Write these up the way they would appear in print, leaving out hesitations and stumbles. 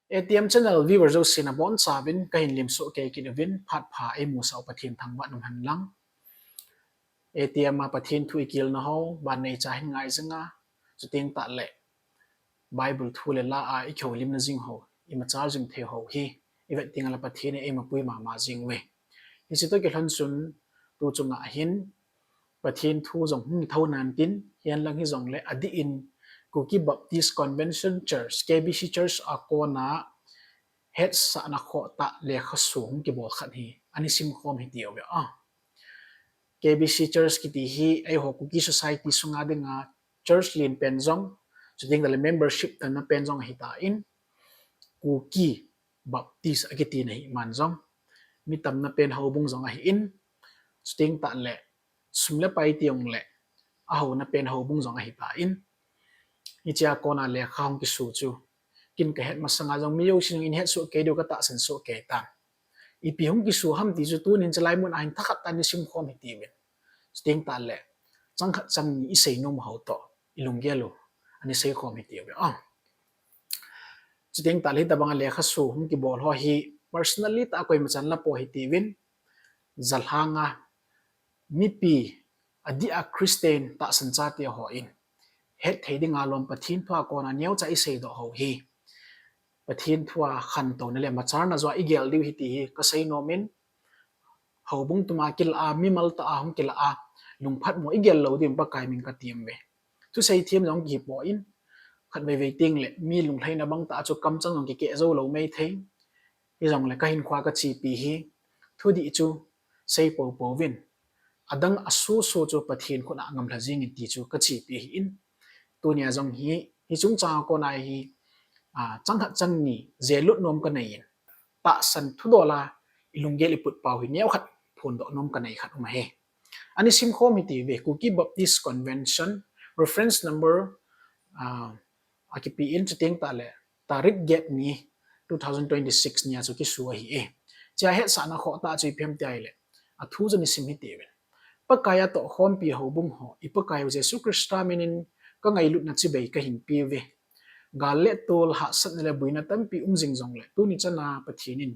ATM channel viewer zo sinabon sabin kahin limso ke kinavin phat pha e musa pathin thangwa num han lang ATM ma pathin thu ikil na ho ban nei cha hin ngai zanga chuting ta le Bible thu le la a I kho lim na jing ho I ma cha jing the ho hi I vet tinga la pathin e ma pui ma jing we hi chi to ke hlan chun tu chunga hin pathin thu jong hung thau nan tin hian lang hi jong le adi in Kuki Baptist Convention Church KBC Church akona het sa na kho ta lekhaso ki bol khat hi ani sim khom hi tiu be KBC Church ki ti hi ai ho Kuki Society sunga dinga church lin penjong chuding the membership tan na penjong hi ta in Kuki Baptist akiti nei manjong mi tam na pen houbung jong hi in chuding ta le sumle pai tiong le a ho na pen houbung jong hi ta in ichia kona le khang ki su chu kin ka het masanga jong miyo sin in het so ke do ka ta san so ke ta ipi hung ki su ham ti chu tu nin chalai mun ain thakhat tan ni sim khom hi ti ben sting ta le chang khat chang ni sei nom ho to ilung gelo ani sei khom hi ti be sting ta le ta bang le kha su hum ki bol ho hi personally ta koi machan la po hi ti win zalhanga mipi adi a Christian ta san cha ti ho in het theding alom pathin thwa ko na neu cha I sei do ho hi pathin thua khan to ne le machar na zo igel diu hi ti hi ka sei no min houbung tuma kil a mi mal ta a hum kil a lung phat mo igel lo dim pa kai min ka tiam be tu sei thiam jong gi po in khat ve ve ting le mi lung thaina bang ta chu kam chang jong ki ke zo lo mai thei I jong le ka hin khwa ka chi pi hi thu di chu sei po po win adang asu so chu pathin khona ngam la jing ti chu ka chi pi in tu nia jong hi chung cha ko nai hi chang khat chang ni zelut nom ka nei ta san thu dola ilungel iput pau hi neu khat phun do nom ka nei khat ma he ani sim khom hi ti ve Kuki Baptist Convention reference number akipi in chiteng ta le tarik gap ni 2026 nia chu ki su hi e cha he sa na kho ta chui phem tai le a thu jani sim hi ti ve pa kaya to khom pi houbung ho ipa kaya Jesu Krista minin ka ngai lut na chi bei ka hin pi ve galle tol ha sat le buina tampi jing jong le tu ni chana pathinin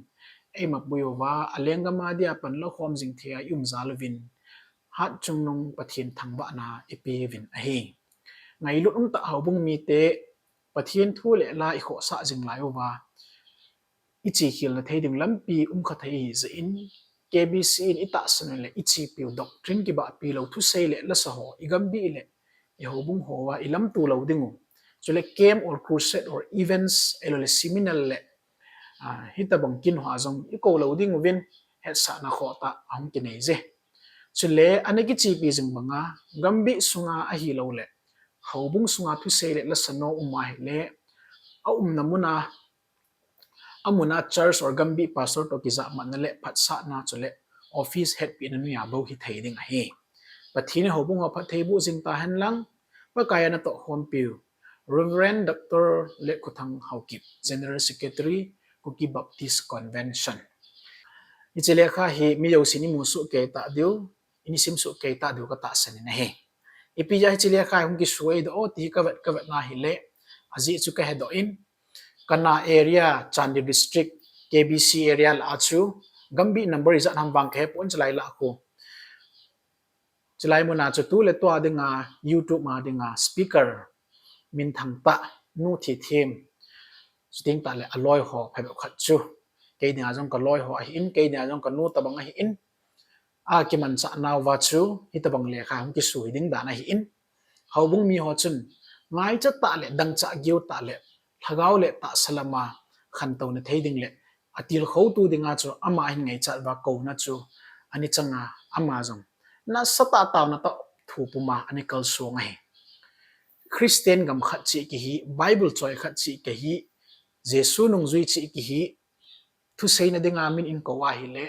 ei ma buyowa alenga ma dia pan lo khom jing thia zalvin hat chungnong pathin thangba na epi vin a hi ngai lu ta houbung mi te pathin thu le la I kho sa jing lai wa ichi khil na theiding lampi kha thei ze in KBC in ita san le ichi pi doctrine ki ba pi lo thu sei le la sa ho igam bi le I houbung ho wa ilam tu lo dingu chule camp or crusade or events elole seminal le hita bangkin hwa jong I ko lo ding win het sa na kho ta ang ki nei je chule aneki chi pi jing banga gambi sunga a hi lo le houbung sunga thu sei le la sano umai le a namuna amuna church or gambi pastor to kiza manale phat sa na chule office head pi na nu ya bo hi thei ding a hi pathine houbung ho phat thei bu jing ta han lang pa kaya na to hom piu Reverend Dr. Lekhuthang Haukip General Secretary Kuki Baptist Convention ichile kha hi mi yo sini musu ke ta diu ini sim su ke ta diu ka ta san na he ipi ja ichile kha hum ki suai do ti ka vet na hi le aji chu ka he do in kana area Chandi district KBC area la chu gambi number is an bang ke pon chlai la ko chlai mo na chu tu le to adinga YouTube ma dinga speaker min thang ta nu thi them sting ta le aloi ho phai khat chu ke nia jong ka loi ho in ke nia jong ka nu ta bang hi in a ki man cha naw wa chu hi ta bang le kha hum ki sui ding da na hi in houbung mi ho chun ngai cha ta le dang cha giu ta le thagau le ta salama khan to na thei ding le atil kho tu dinga chu ama hin ngai cha wa ko na chu ani changa ama jong na sata ta na ta thu puma ani kal so ngai Christian gam khat chi ki hi Bible choi khat chi ki hi Jesu nong zui chi ki hi thu sei na dinga min in ko wa hi le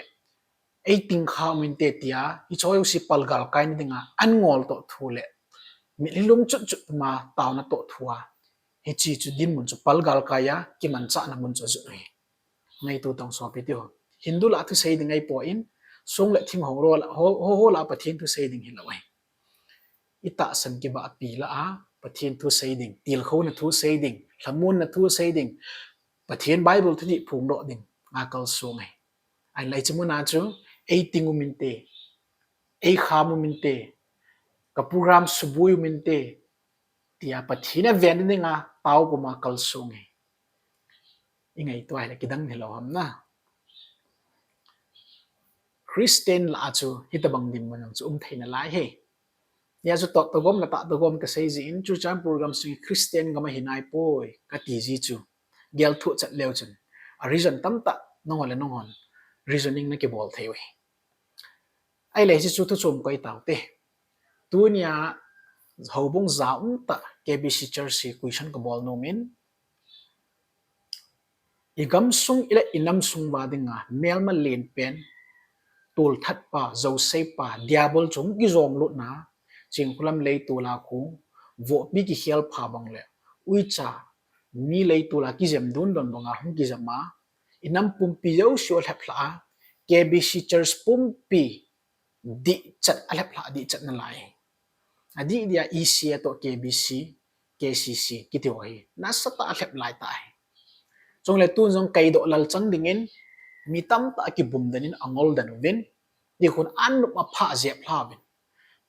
18 kha min te tia I choi si palgal kai ni dinga an ngol to thu le mi lung chut chut ma taw na to thua he chi chu din mun chu palgal kaya ki man cha na mun chu zu ngai tu tong so pi tio Hindu la thu sei dingai po in song le thing ho ro ho la pathin thu sei ding hi lawai ita san ki ba pi la a pathin thu sei ding til kho na thu sei ding thamun na thu sei ding ประเทศไบเบิลที่พูงโดดิ่งงากลสูงไงไอ้ไรจมุนาจูไอ้ติงุมินเตไอ้ขามุมินเตกับโปรแกรมสุบุยมินเตที่อาประเทศเนี่ยเวนดิ่งอ่ะเต้าก็มากลสูงไงยังไงตัวไอ้เล็กดังเฮลล์ฮัมนะคริสเตียนละจูฮิตบังดิมมันจูเทนละเฮยาจูตตะกอมละตะตะกอมก็เซจิอินจูจามโปรแกรมสุคริสเตียนก็มาหินายป่วยก็ตีจีจูเกลทุจัดเลวจันอาริจันตั้มตะน้องอะไรน้องฮอน reasoning นักเก็บบอลเทวีไอ้เลยที่สุดทุกชมก็ไอ้เต่าเต้ตัวเนี้ยเขาบงจ้าอุ้งตะ KBC Church คุยฉันกับบอลโนมินอีกำซุงอีเล่อินำซุงวาดิงะเมลมาเลนเป็นตูลทัดป่าเจ้าเซป่าเดียบลจงกิจงลุดนะจิงคุลัมเลยตัวลาคูวอบิกิเฮลพาบังเลยอุยจ่ามีเลยตัวลากิจมดุนดอนบังอาหุกิจมาอินำปุ่มปีเจ้าชัวร์เล็บลา KBC Church ปุ่มปีดิจัดเล็บลาดิจัดนั่นแหละอดีเดีย ECA ตัว KBC KCC กิติวายน่าสตาเล็บลายตายจงเลยตุนจงไกดอลัลจังดิ่งเงินมีตั้มตะกิบุมดันินอังอลดันวินดีคนอันนุมาพาเจ็บลาวิน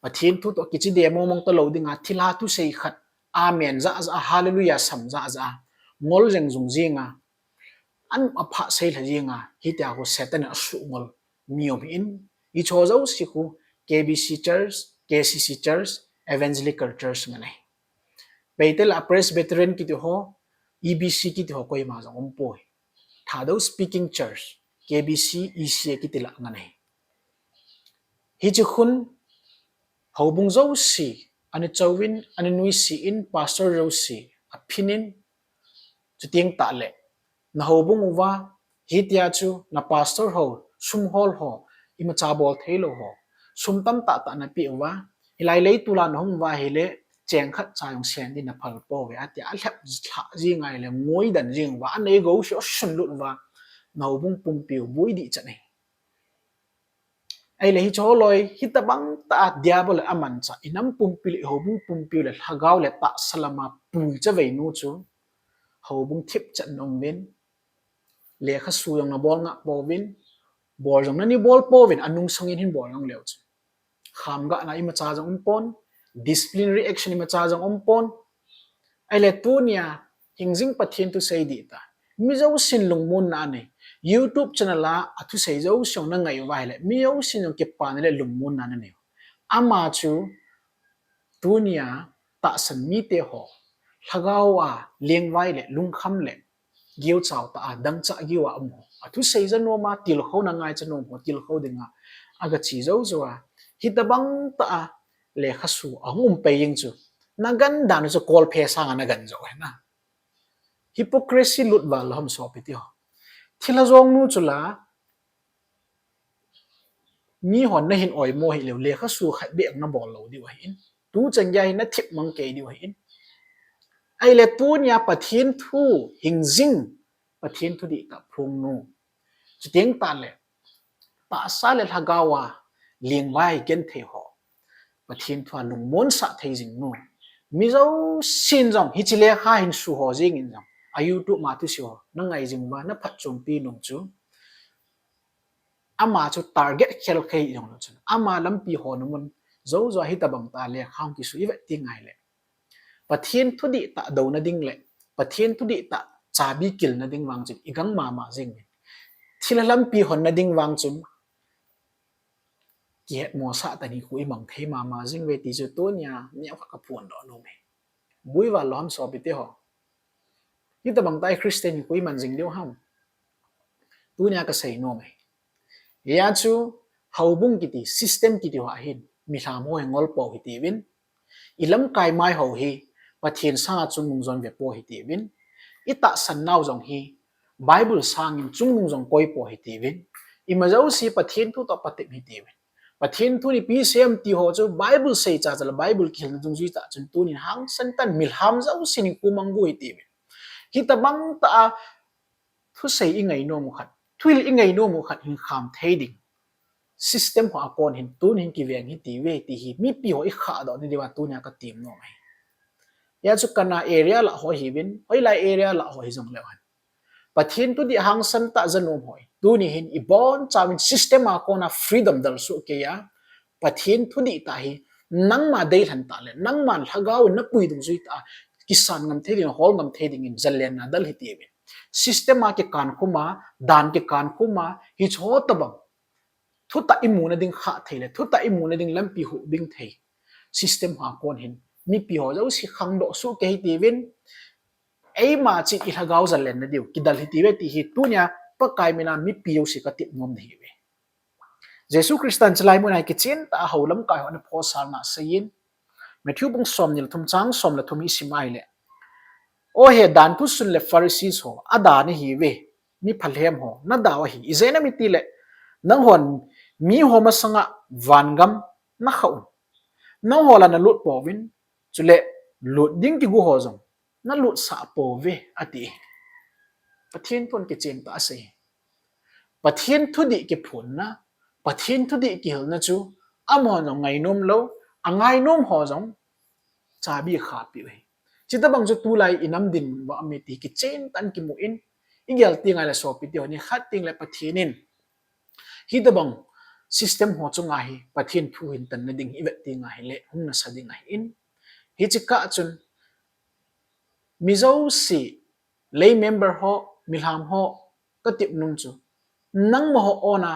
ประเทศทุตัวกิจเดียมมองตลอดดิ่งทิลาตุเสยขัดอาเมนจ้าจ้าฮาเลลูยาสัมจ้าจ้างอลจังจงจิงอ่ะอันมาพาเสยละจิงอ่ะฮิตยาโคเซตันอสุงอลมีอมินอีโชเจ้าสิคู KBC Church KCC Church Evangelical Church ไงไปเตลา Presbyterian กิติโฮEBC กิติโฮก็ยังมาจากอมป่วยถ้าดู Speaking Church KBC ECA กิติละงั้นเองฮิจิคุณเขาบุงเจ้าสีอันนี้เจ้าวินอันนี้นุ้ยสีอิน Pastor เจ้าสีอภินินจุดยังตาเล่นะเขาบุงว่าฮิตยาจูนะ Pastor เขาซุ่มฮอลเขาอิมาจับบอลเทโลเขาซุ่มตั้มตาตานะปีว่าฮิไลเลยตุลานะฮงว่าฮิเลเจงขัดใจของเสียงดินะพัลโปเวอติอาเล็บจิงไงเลยงวยดันจิงว่าอันนี้ก็อุชสุนลุดว่านะเขาบุงปุ่มปิวบุยดีจังเองไอ้เลยฮิโชลอยฮิตบังตาเดียบเลยอามันจ้ะอินัมปุ่มปิลเขาบุงปุ่มปิวเลยฮักเอาเลยตาสลามาปุยจะเวนูจูเขาบุงทิพจันนองวินเลขาสูยังนะบอลงะบอวินบอลจังนั้นนี่บอลโปวินอันนุ่งสงินหินบอลยังเลวจูขามกะนะอิมาจ้าจังอุปน disciplinary action อิมาจ้าจังอุปนไอ้เลยตัวเนี้ยหิงซิงปัทเทียนตุเสยดีตามิเจ้าสินลงมุนนั่นเอง YouTube channel ละอัตุเสยเจ้าสิงนั่งไงวะเลยมิเจ้าสินยังเก็บปานเลยลงมุนนั่นเองอามาจูตัวเนี้ยตัดสันมีเตะหัวลักเอาว่าเลี้ยงไว้เลยลุงคำเลยเกี่ยวเจ้าตาดังจะเกี่ยวอ่ะมั้งอัตุเสยจะโนมาติลเขานั่งไงจะโนมาติลเขาดึงอ่ะอากาศชีเจ้าจ้าฮิตบังตาเลขาสูอ่ะงุ่มไปยิงจูนักกันดานุจะ call เพศางนักกันจ้านะhypocrisy ลุดบาลهمสอบไปที่หอที่ละจงนู้จุละมีหอนในหินอ่อยโมหิเหลวเลขาสูขัดเบียงน้ำบอลเราดีว่าหินตู้จังใหญ่นัดทิพมังเกดีว่าหินไอเลตูเนี่ยปะเทียนทูหิงซิงปะเทียนทูดีกับพงนูจุดยังตันเลยตาซาเลทากาวาเลี้ยงไว้เกนเทหอปะเทียนทูลุงมนสัตเทจิงนูมิเจ้าสินจังฮิจิเลขาหินสูหอจิงอินจังอายุตุมาตุสิหอนั่งไงจิงบ้านนับพัดจงปีนงจูอามาจู target เคลเคยอย่างนั้นจูอามาลำปีหอนุมันเจ้าจะให้ตาบังตาเลยข้ามกิสุอีเวติงไงเลยปะเทียนทุดิตะดาวนาดิ้งเลยปะเทียนทุดิตะจาบีกิลนาดิ้งวางจุนอีกังมาจิงที่ละลำปีหอนนาดิ้งวางจุนเกียรมัวสะแต่นี่คุยบังเทมาจิงเวทีจุดตัวเนี่ยเนี่ยเขากับพวนดอนโมบุยว่าล้อมสอบไปเตะหอที่ตาบังตาคริสเตียนคุยมันจิงเดียวห้ามตัวเนี่ยก็ใส่โนมยาจูเฮาบุงกิติ system กิติว่าหินมีทางโมเหงอลปอหิติวินอิลัมกายไม้เฮาฮีปะเทียนสร้างจุนมุงจนเวปอหิติวินอิตาสันนาวจงฮีไบเบิลสร้างอินจุนมุงจงกอยปอหิติวินอิมาเจ้าสีปะเทียนทุตปะเตหิติวินปะเทียนทุนี่ปีเสียมตีหัวจูไบเบิลเสียจ้าจะไบเบิลคิลจงจุยตาจนตุนี่หังสันตันมิลฮัมเจ้าสินิคุมังกุหิติวินฮิตาบังตาทุเสียอิงไงโนมุขัดทุยอิงไงโนมุขัดหินขามเทดิงsystem ของอากรเห็นตัวนี้กี่เวียงที่ตีเวทีฮีมีปีหัวอีกขาดอกนี่ดีว่าตัวนี้ก็ตีมโน่ไหมยาสุกันนา area ละหัวหิวินไว้ไล area ละหัวหิจงเลวัน ปะเทียนตุดิหังสันตะจันอมหอยตูนี่หินอีบอนจาวิน system อาโกนะ freedom ดัลสุเกียปะเทียนตุดิตาหินังมาเดลันตาเลนังมาหากาวนับปุยดุงซุยตากิสานงำเทดิงฮอลงำเทดิงอินจัลเลนนาดัลฮิตีเบน system อาเกการคุมาดานเกการคุมาฮิชโฮตบังทุตาอิมูนดิงข้าเทเลทุตาอิมูนดิงลัมปีหูบิงเท system หาโกนหินมีปีหัวเจ้าสิขังโดสุเกฮิตีเวนไอ้มาจิอิลากาวจัลเลนนะเดียวกิดัลฮิตีเวติฮิตุเนียปะกายมินามีปีอยู่สิกติบงอมเดียวเยซูคริสต์จะไล่มุนัยกิจเจนตาหูลำกายวันพอสานาเสียนเมื่อที่บุงสมนิลทุมจังสมละทุมอิสิมาอิเลโอเฮดานทุสุนเลฟาริซีสโฮอดานฮีเวมีพัลเลมโฮนัดดาวฮีอิเจนมิติเลนังหอนมีโฮมาสังะวันกัมนักเขานังฮอลันลุดปอวินจุเลลุดดิ้งกิกูโฮซงนั่นลุดสาปอเวอติปะเทียนตุนกิจเจนตาเสียปะเทียนทุดิกิผลนะปะเทียนทุดิกิลนะจูอามอนงไงนุ่มโลอ่างไงนุ่มโฮซงจาบีขาปิวจิตบังจุตุไลอินัมดินว่าอเมติกิเจนตันกิมูอินอีเกลติงไงละโซปิเดียวนี่ขัดติงเลยปะเทียนินฮิตบัง system หัวจงไงปะเทียนผู้หินตันนดิ่งอีเวติงไงเละหุ่นนัสดิ่งไงอินฮิจิกะจุนมิโซซีเลย์เมมเบอร์ฮอมิลฮามฮอก็ติบนุ่มจูนังมโหโอนา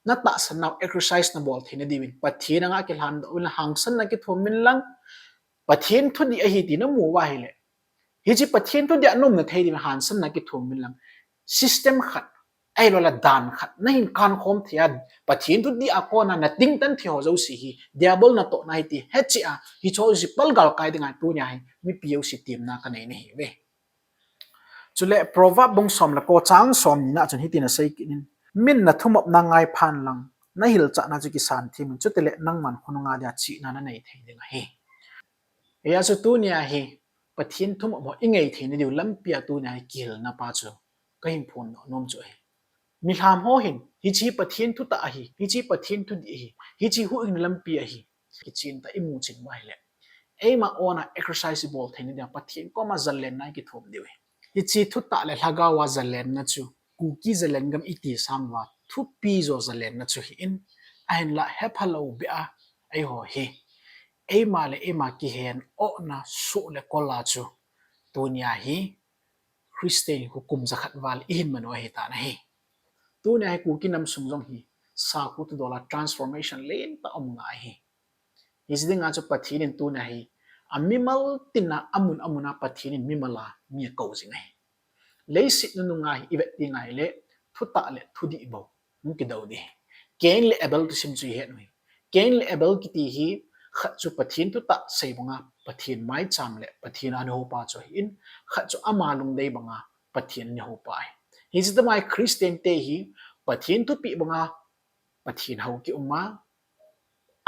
นัตตาสนาว exercise นับบอลที่นดีวินปะเทียนงาเกลันดวิลหังสันนักกิทวมินลังปะเทียนทุดีอหิตินมัววาฮิเลฮิจิปะเทียนทุดีอันนุ่มนัทเฮดิมหันสันนักกิทวมินลัง system ขัดไอ้โลละดานขัดนั่นการคอมเทียดปะเทียนทุดีอากอนานัดดิ้งตันที่หัวเจ้าสิฮีเดียบลนัตโตนาฮิติเฮจิอาฮิโชสิปัลกัลกายดิ่งไงตัวใหญ่มีพิวสิทีมนักกันเองนี่เว้จุเลโปรวาบงสมละโกจางสมนี่นะจนฮิตินะใส่กินมินนะทุ่มบนางไงพันลังนั่นฮิลจะน่าจะกิสานทีมันจุดเตเลนังมันคนงาเดียจีนั่นในเทดิ่งไงเฮียสุดตัวเนี่ยฮีปะเทียนทุ่มบอิงไงเทนี่เดียวลัมเปียตัวเนี่ยกิลนะป้าจูก็หิมพูนนอมจ่อยมีหามโหหินฮิจีปะเทียนทุตาฮีฮิจีปะเทียนทุดีฮีฮิจีหูอิงลัมเปียฮีกิจินตาอิมูจินไว้แหละเอ้มาโอนะ exercise ball เทนี่เดียวปะเทียนก็มาจัลเลนนั่นกิทุ่มเดียวฮิจีทุตาเลหากาวาจัลเลนนะจูกูกี้จัลเลนกัมอิติสังวาทุปีโซจัลเลนนะจูหินไอ้ละเฮพาโลเบียไอ้โหฮีเอ้มาเลเอ้มากิเฮนโอนะสุเลกอลาจูตัวนี้ฮีคริสเตียนหุกุมจะขัดวาลอินมันว่าเหตุนะฮีตัวนี้ให้กูกินน้ำสุ่มจงฮีสาคุตดอลลาร์ transformation เล่นตาอมง่ายฮีฮิสดิ้งอาจจะปฏิทินตัวนี้ฮีอามิมัลตินะอามุนาปฏิทินมิมัลามีเกาจิงฮีเลยสินุนง่ายอีเวติง่ายเละทุตตะเละทุดีบ่มุกิดาวดีเกณฑ์เละเอเบลตุสิมจุยเห็นไหมเกณฑ์เละเอเบลกิตีฮีขัดจุปฏิทินทุตตะใส่บังอาปฏิทินไม่จำเละปฏิทินอันหัวป้าจุหินขัดจุอามาลงได้บังอาปฏิทินหัวป้าฮิสต์ไม่คริสเตียนเตฮีปฏิทินทุปีบังอาปฏิทินหัวกิอุมา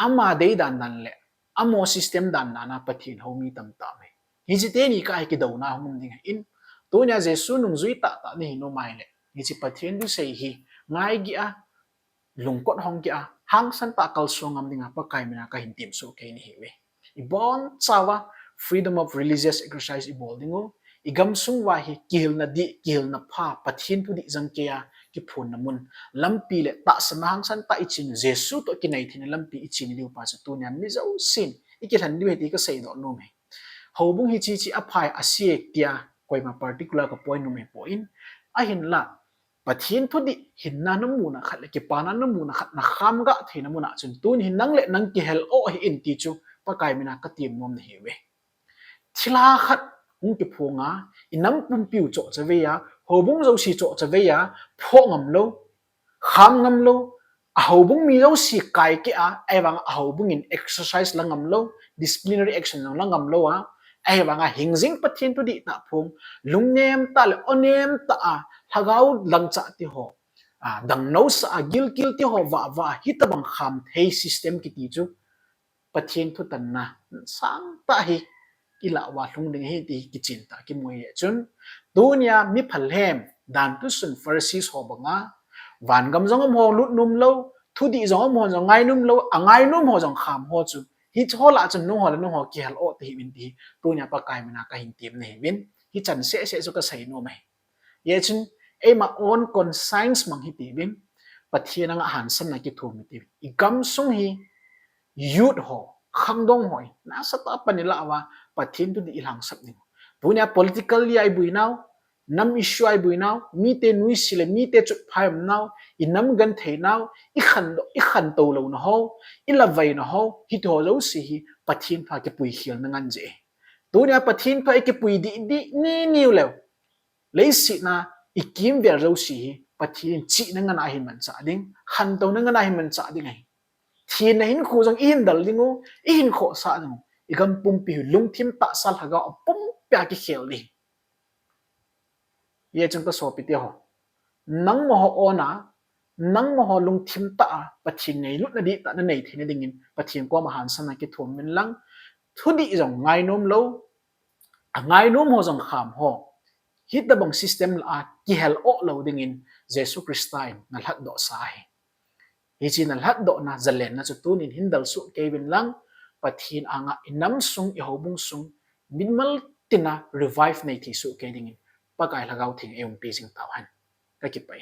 อามาได้ดันนั่นเละอามอสิสเต็มดันนาปฏิทินหัวมีตั้มตามฮิสต์เตนี่ก็ไอ้กิดาวนาหุ่นดิ่งอินตัวนี้เจสุนุ่งจุยตะนี่โนไม่เลยฮิจิปะเทียนดูเสียฮีง่ายกี่อะลุงกดห้องกี่อะหังสันตะกัลสวงงามดิ่งอะปะไกมีนักหินติมสุกนี่เหรออีบอนซาวะ freedom of religious exercise อีบอลดิ่งอีกำสุงว่าฮีกิลนาดีกิลนาพาปะเทียนทุดิจังเกียกิพูนน้ำมันลำปีเลตะสมาหังสันตะอิจินเจสุตัวกินไอทีนลำปีอิจินดิวปัสตัวนี้มิจะอุสินอีกิทันดิวเหตุก็เสียดอกนุ่มเฮาบุงฮิจิอภัยอาเซียเตียกวยมา particular กับ point นุ่มเpoint อาหินละปะเทียนทุดิหินนาน้ำมูนะขัดเลกิปานาน้ำมูนะขัดนักขามกะเทน้ำมูนะจนตัวหินนังเละนังกิเฮลโอหินติจูปะกายมินักตีมนมเหวทิลาขัดมุงกิพงอ่ะอิน้ำปุ่มปิวโจจะเวียเฮาบุงเราสีโจจะเวียพวกงำโลขามงำโลเฮาบุงมีเราสีกายกี่อ่ะไอ้บางเฮาบุงอิน exercise ละงำโล disciplinary action ละงำโลอ่ะไอ้บางหิงซิงปะเทียนทุดิตาพงลุงเนมตาเลอเนมตาถ้าเราลังจัดที่หอดังโน้สกิลที่หอว่าฮิตบังคำเท system กิติจูปะเทียนทุตันนะสังตาฮิกิละว่าลุงดึงให้ดีกิจินตากิมวยจนตัวเนี้ยมีพัลเลมดันตุสุนฟาริซีหอบังอ่ะวันกำจังมหอลุดนุ่มโลทุดิจังมหอจังไงนุ่มโลไงนุ่มหอจังขามหอจูฮิตหอละจนนุ่มหอแล้วนุ่มหอเกี่ยวโอติวินดีตัวเนี้ยปะกายมันนักหินเตียมเนี่ยวินฮิจันเสียสุกใส่โนไหมเยชิน ema on kon science mang hi tibin pathian anga han san na ki thum ti igam sung hi youth ho khangdong hoi na sata panila awa pathin tu di ilang sap ni punya political li ai buinaw nam issue ai buinaw mi te nui sile mi te chut phai naw inam gan theinaw i khan to lo na ho i la vai na ho hi to lo si hi pathin pha ke pui khial na ngan je tunia pathin pha ke pui di ni niu lew leisi na ikim ver ro si hi pathin chi na ngana hin man cha ding khan to na ngana hin man cha ding ai thiên na hin khu jong in dal dingo in kho sa ding igam pum pi lung thim ta sal haga pum pya ki khel ni ye chung ta so pi te ho nang mo ho ona nang mo ho lung thim ta pathin nei lut na di ta na nei thine dingin pathin ko ma han sana ki thum min lang thu di jong ngai nom lo a ngai nom ho jong kham ho hit da bang system la ki hel o lo dingin jesu christain na hlat do sa hi hi chin al hat do na zalen na chu tunin hindal su kevin lang pathin anga inam sung i hobung sung minmal tina revive nei thi su ke ding pa kai lagaw thing eum pi jing tawan ka ki pai